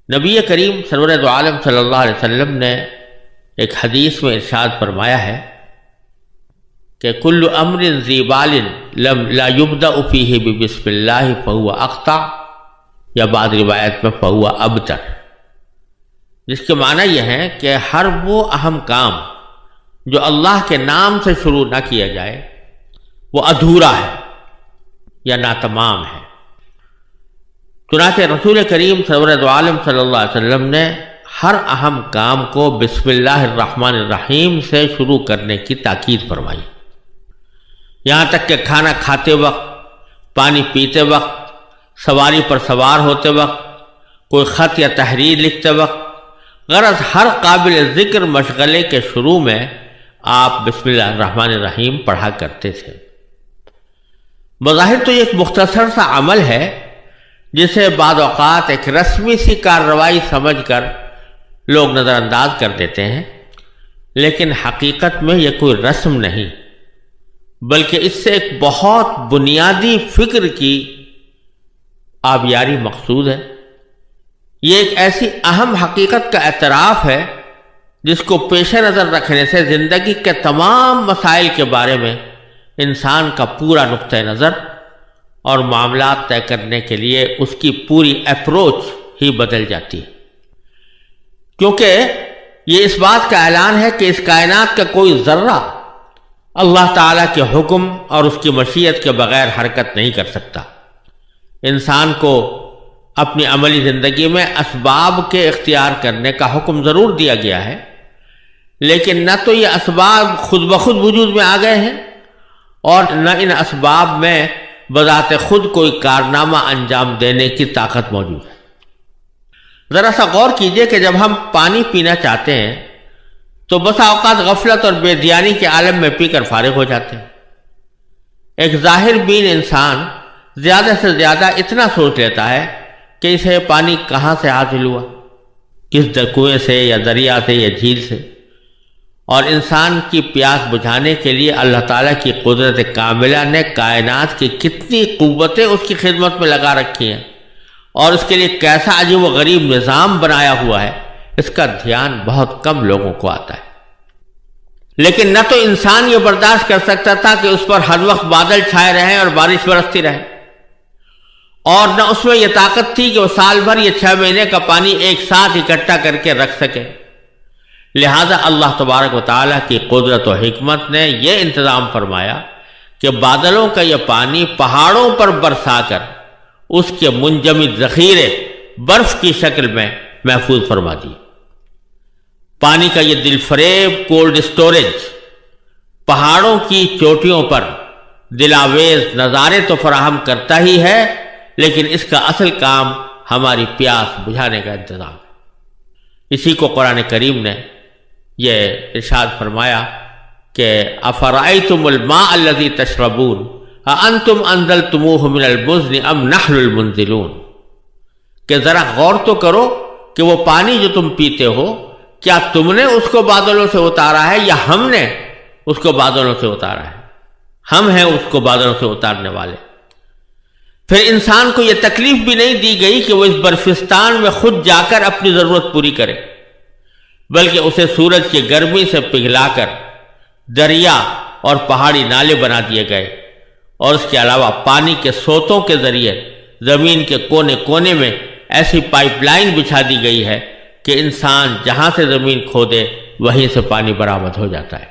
نبی کریم سرور دو عالم صلی اللہ علیہ وسلم نے ایک حدیث میں ارشاد فرمایا ہے کہ کل امر ذی بال لا یبدأ فیہ بسم اللہ فہو اقطع، یا بعض روایت میں فہو ابتر، جس کے معنی یہ ہے کہ ہر وہ اہم کام جو اللہ کے نام سے شروع نہ کیا جائے وہ ادھورا ہے یا ناتمام ہے۔ چنانچہ رسول کریم سرور دو عالم صلی اللہ علیہ وسلم نے ہر اہم کام کو بسم اللہ الرحمن الرحیم سے شروع کرنے کی تاکید فرمائی، یہاں تک کہ کھانا کھاتے وقت، پانی پیتے وقت، سواری پر سوار ہوتے وقت، کوئی خط یا تحریر لکھتے وقت، غرض ہر قابل ذکر مشغلے کے شروع میں آپ بسم اللہ الرحمن الرحیم پڑھا کرتے تھے۔ بظاہر تو یہ ایک مختصر سا عمل ہے جسے بعض اوقات ایک رسمی سی کارروائی سمجھ کر لوگ نظر انداز کر دیتے ہیں، لیکن حقیقت میں یہ کوئی رسم نہیں، بلکہ اس سے ایک بہت بنیادی فکر کی آبیاری مقصود ہے۔ یہ ایک ایسی اہم حقیقت کا اعتراف ہے جس کو پیش نظر رکھنے سے زندگی کے تمام مسائل کے بارے میں انسان کا پورا نقطہ نظر اور معاملات طے کرنے کے لیے اس کی پوری اپروچ ہی بدل جاتی ہے، کیونکہ یہ اس بات کا اعلان ہے کہ اس کائنات کا کوئی ذرہ اللہ تعالیٰ کے حکم اور اس کی مشیت کے بغیر حرکت نہیں کر سکتا۔ انسان کو اپنی عملی زندگی میں اسباب کے اختیار کرنے کا حکم ضرور دیا گیا ہے، لیکن نہ تو یہ اسباب خود بخود وجود میں آ گئے ہیں اور نہ ان اسباب میں بذات خود کوئی کارنامہ انجام دینے کی طاقت موجود ہے۔ ذرا سا غور کیجئے کہ جب ہم پانی پینا چاہتے ہیں تو بسا اوقات غفلت اور بے دیانی کے عالم میں پی کر فارغ ہو جاتے ہیں۔ ایک ظاہر بین انسان زیادہ سے زیادہ اتنا سوچ لیتا ہے کہ اسے پانی کہاں سے حاصل ہوا، کس کنویں سے یا دریا سے یا جھیل سے، اور انسان کی پیاس بجھانے کے لیے اللہ تعالیٰ کی قدرت کاملہ نے کائنات کی کتنی قوتیں اس کی خدمت میں لگا رکھی ہیں اور اس کے لیے کیسا عجیب و غریب نظام بنایا ہوا ہے، اس کا دھیان بہت کم لوگوں کو آتا ہے۔ لیکن نہ تو انسان یہ برداشت کر سکتا تھا کہ اس پر ہر وقت بادل چھائے رہیں اور بارش برستی رہے، اور نہ اس میں یہ طاقت تھی کہ وہ سال بھر یہ 6 مہینے کا پانی ایک ساتھ اکٹھا کر کے رکھ سکے۔ لہذا اللہ تبارک و تعالیٰ کی قدرت و حکمت نے یہ انتظام فرمایا کہ بادلوں کا یہ پانی پہاڑوں پر برسا کر اس کے منجمد ذخیرے برف کی شکل میں محفوظ فرما دی۔ پانی کا یہ دل فریب کولڈ اسٹوریج پہاڑوں کی چوٹیوں پر دلاویز نظارے تو فراہم کرتا ہی ہے، لیکن اس کا اصل کام ہماری پیاس بجھانے کا انتظام ہے۔ اسی کو قرآن کریم نے یہ ارشاد فرمایا کہ افرأیتم الماء الذی تشربون اانتم انزلتموہ من المزن ام نحن المنزلون، کہ ذرا غور تو کرو کہ وہ پانی جو تم پیتے ہو کیا تم نے اس کو بادلوں سے اتارا ہے یا ہم نے اس کو بادلوں سے اتارا ہے؟ ہم ہیں اس کو بادلوں سے اتارنے والے۔ پھر انسان کو یہ تکلیف بھی نہیں دی گئی کہ وہ اس برفستان میں خود جا کر اپنی ضرورت پوری کرے، بلکہ اسے سورج کی گرمی سے پگھلا کر دریا اور پہاڑی نالے بنا دیے گئے، اور اس کے علاوہ پانی کے سوتوں کے ذریعے زمین کے کونے کونے میں ایسی پائپ لائن بچھا دی گئی ہے کہ انسان جہاں سے زمین کھودے وہیں سے پانی برآمد ہو جاتا ہے۔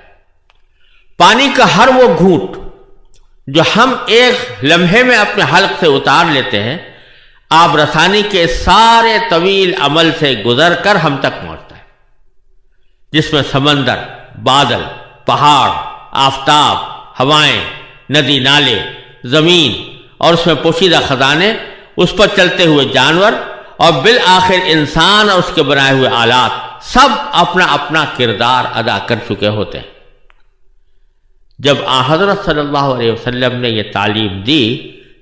پانی کا ہر وہ گھونٹ جو ہم ایک لمحے میں اپنے حلق سے اتار لیتے ہیں، آب رسانی کے سارے طویل عمل سے گزر کر ہم تک پہنچتا ہے، جس میں سمندر، بادل، پہاڑ، آفتاب، ہوائیں، ندی نالے، زمین اور اس میں پوشیدہ خزانے، اس پر چلتے ہوئے جانور اور بالآخر انسان اور اس کے بنائے ہوئے آلات سب اپنا اپنا کردار ادا کر چکے ہوتے ہیں۔ جب حضرت صلی اللہ علیہ وسلم نے یہ تعلیم دی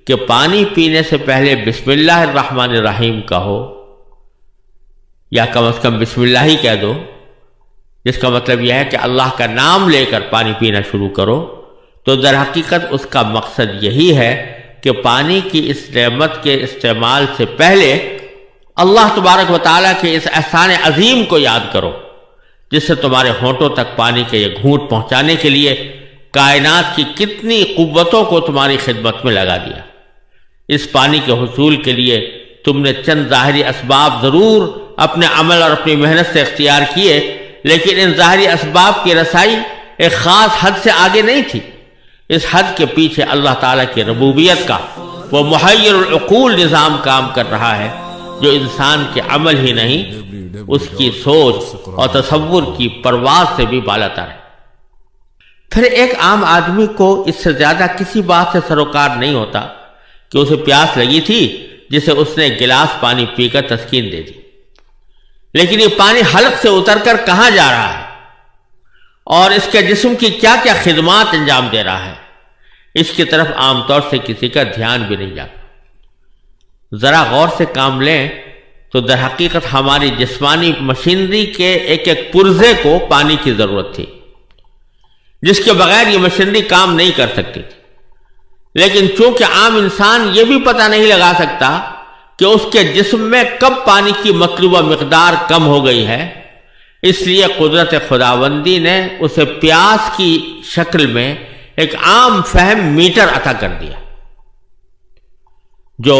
کہ پانی پینے سے پہلے بسم اللہ الرحمن الرحیم کہو، یا کم از کم بسم اللہ ہی کہہ دو، جس کا مطلب یہ ہے کہ اللہ کا نام لے کر پانی پینا شروع کرو، تو در حقیقت اس کا مقصد یہی ہے کہ پانی کی اس نعمت کے استعمال سے پہلے اللہ تبارک و تعالیٰ کے اس احسان عظیم کو یاد کرو جس سے تمہارے ہونٹوں تک پانی کے یہ گھونٹ پہنچانے کے لیے کائنات کی کتنی قوتوں کو تمہاری خدمت میں لگا دیا۔ اس پانی کے حصول کے لیے تم نے چند ظاہری اسباب ضرور اپنے عمل اور اپنی محنت سے اختیار کیے، لیکن ان ظاہری اسباب کی رسائی ایک خاص حد سے آگے نہیں تھی۔ اس حد کے پیچھے اللہ تعالیٰ کی ربوبیت کا وہ محیر العقول نظام کام کر رہا ہے جو انسان کے عمل ہی نہیں، اس کی سوچ اور تصور کی پرواز سے بھی بالاتر ہے۔ پھر ایک عام آدمی کو اس سے زیادہ کسی بات سے سروکار نہیں ہوتا کہ اسے پیاس لگی تھی جسے اس نے گلاس پانی پی کر تسکین دے دی، لیکن یہ پانی حلق سے اتر کر کہاں جا رہا ہے اور اس کے جسم کی کیا کیا خدمات انجام دے رہا ہے، اس کی طرف عام طور سے کسی کا دھیان بھی نہیں جاتا۔ ذرا غور سے کام لیں تو در حقیقت ہماری جسمانی مشینری کے ایک ایک پرزے کو پانی کی ضرورت تھی، جس کے بغیر یہ مشینری کام نہیں کر سکتی تھی، لیکن چونکہ عام انسان یہ بھی پتہ نہیں لگا سکتا کہ اس کے جسم میں کب پانی کی مطلوبہ مقدار کم ہو گئی ہے، اس لیے قدرت خداوندی نے اسے پیاس کی شکل میں ایک عام فہم میٹر عطا کر دیا، جو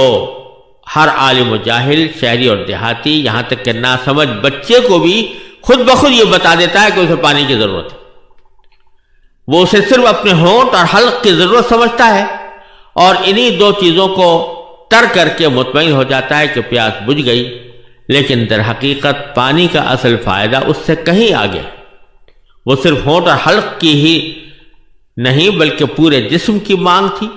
ہر عالم و جاہل، شہری اور دیہاتی، یہاں تک کہ ناسمجھ بچے کو بھی خود بخود یہ بتا دیتا ہے کہ اسے پانی کی ضرورت ہے۔ وہ اسے صرف اپنے ہونٹ اور حلق کی ضرورت سمجھتا ہے اور انہی دو چیزوں کو ترک کر کے مطمئن ہو جاتا ہے کہ پیاس بجھ گئی، لیکن در حقیقت پانی کا اصل فائدہ اس سے کہیں آگے۔ وہ صرف ہونٹ اور حلق کی ہی نہیں بلکہ پورے جسم کی مانگ تھی۔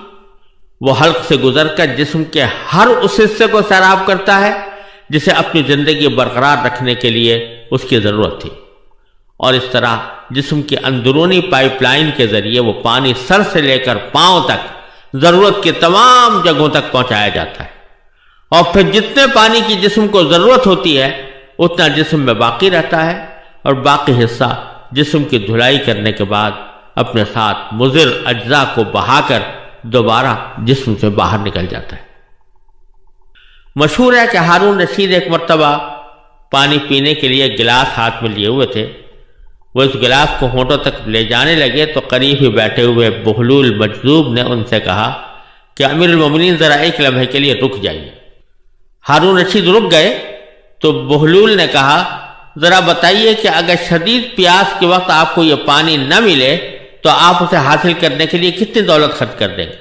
وہ حلق سے گزر کر جسم کے ہر اس حصے کو سیراب کرتا ہے جسے اپنی زندگی برقرار رکھنے کے لیے اس کی ضرورت تھی، اور اس طرح جسم کی اندرونی پائپ لائن کے ذریعے وہ پانی سر سے لے کر پاؤں تک ضرورت کی تمام جگہوں تک پہنچایا جاتا ہے، اور پھر جتنے پانی کی جسم کو ضرورت ہوتی ہے اتنا جسم میں باقی رہتا ہے، اور باقی حصہ جسم کی دھلائی کرنے کے بعد اپنے ساتھ مضر اجزاء کو بہا کر دوبارہ جسم سے باہر نکل جاتا ہے۔ مشہور ہے کہ ہارون رشید ایک مرتبہ پانی پینے کے لیے گلاس ہاتھ میں لیے ہوئے تھے۔ وہ اس گلاس کو ہونٹوں تک لے جانے لگے تو قریب ہی بیٹھے ہوئے بہلول مجذوب نے ان سے کہا کہ امیر المومنین ذرا ایک لمحے کے لیے رک جائیے۔ ہارون رشید رک گئے تو بہلول نے کہا ذرا بتائیے کہ اگر شدید پیاس کے وقت آپ کو یہ پانی نہ ملے تو آپ اسے حاصل کرنے کے لیے کتنی دولت خرچ کر دیں گے؟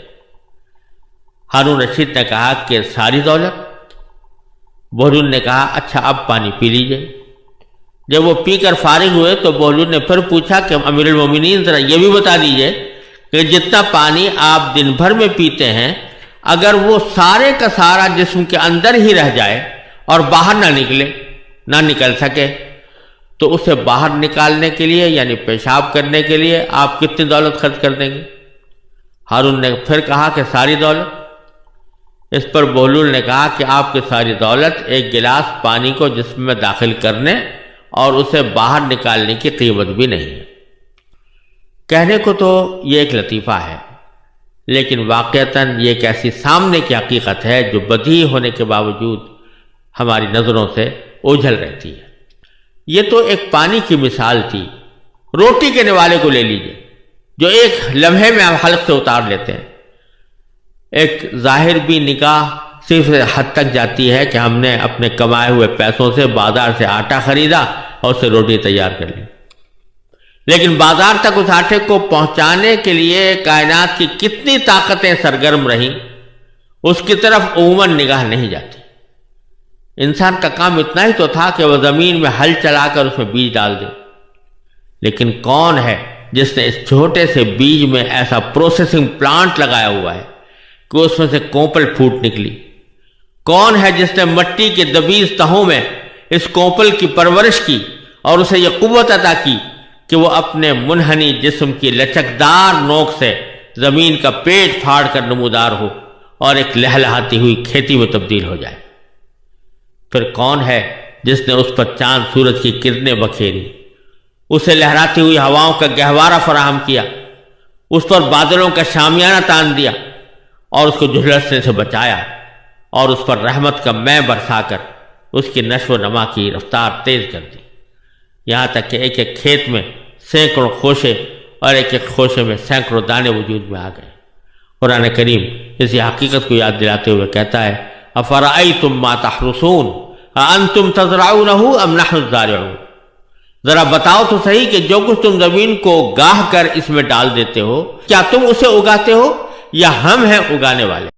ہارون رشید نے کہا کہ ساری دولت۔ بہلول نے کہا اچھا اب پانی پی لیجئے۔ جب وہ پی کر فارغ ہوئے تو بہلول نے پھر پوچھا کہ امیر المومنین ذرا یہ بھی بتا دیجئے کہ جتنا پانی آپ دن بھر میں پیتے ہیں اگر وہ سارے کا سارا جسم کے اندر ہی رہ جائے اور باہر نہ نکل سکے تو اسے باہر نکالنے کے لیے یعنی پیشاب کرنے کے لیے آپ کتنی دولت خرچ کر دیں گے؟ ہارون نے پھر کہا کہ ساری دولت۔ اس پر بہلول نے کہا کہ آپ کی ساری دولت ایک گلاس پانی کو جسم میں داخل کرنے اور اسے باہر نکالنے کی قیمت بھی نہیں ہے۔ کہنے کو تو یہ ایک لطیفہ ہے، لیکن واقعتاً یہ ایک ایسی سامنے کی حقیقت ہے جو بدیہی ہونے کے باوجود ہماری نظروں سے اوجھل رہتی ہے۔ یہ تو ایک پانی کی مثال تھی۔ روٹی کے نوالے کو لے لیجئے جو ایک لمحے میں آپ حلق سے اتار لیتے ہیں۔ ایک ظاہر بھی نکاح صرف حد تک جاتی ہے کہ ہم نے اپنے کمائے ہوئے پیسوں سے بازار سے آٹا خریدا اور اسے روٹی تیار کر لی، لیکن بازار تک اس آٹے کو پہنچانے کے لیے کائنات کی کتنی طاقتیں سرگرم رہیں اس کی طرف عموماً نگاہ نہیں جاتی۔ انسان کا کام اتنا ہی تو تھا کہ وہ زمین میں ہل چلا کر اس میں بیج ڈال دے، لیکن کون ہے جس نے اس چھوٹے سے بیج میں ایسا پروسیسنگ پلانٹ لگایا ہوا ہے کہ اس میں سے کوپل پھوٹ نکلی؟ کون ہے جس نے مٹی کے دبیز تہوں میں اس کوپل کی پرورش کی اور اسے یہ قوت عطا کی کہ وہ اپنے منحنی جسم کی لچکدار نوک سے زمین کا پیٹ پھاڑ کر نمودار ہو اور ایک لہلہاتی ہوئی کھیتی میں تبدیل ہو جائے؟ پھر کون ہے جس نے اس پر چاند سورج کی کرنیں بکھیری، اسے لہراتی ہوئی ہواؤں کا گہوارہ فراہم کیا، اس پر بادلوں کا شامیانہ تان دیا اور اس کو جھلسنے سے بچایا، اور اس پر رحمت کا مے برسا کر اس کی نشو و نما کی رفتار تیز کر دی، یہاں تک کہ ایک ایک کھیت میں سینکڑوں خوشے اور ایک ایک خوشے میں سینکڑوں دانے وجود میں آ گئے۔ قرآن کریم اسی حقیقت کو یاد دلاتے ہوئے کہتا ہے افرأیتم ما تحرثون اانتم تزرعونہ ام نحن الزارعون، ذرا بتاؤ تو صحیح کہ جو کچھ تم زمین کو گاہ کر اس میں ڈال دیتے ہو، کیا تم اسے اگاتے ہو یا ہم ہیں اگانے والے؟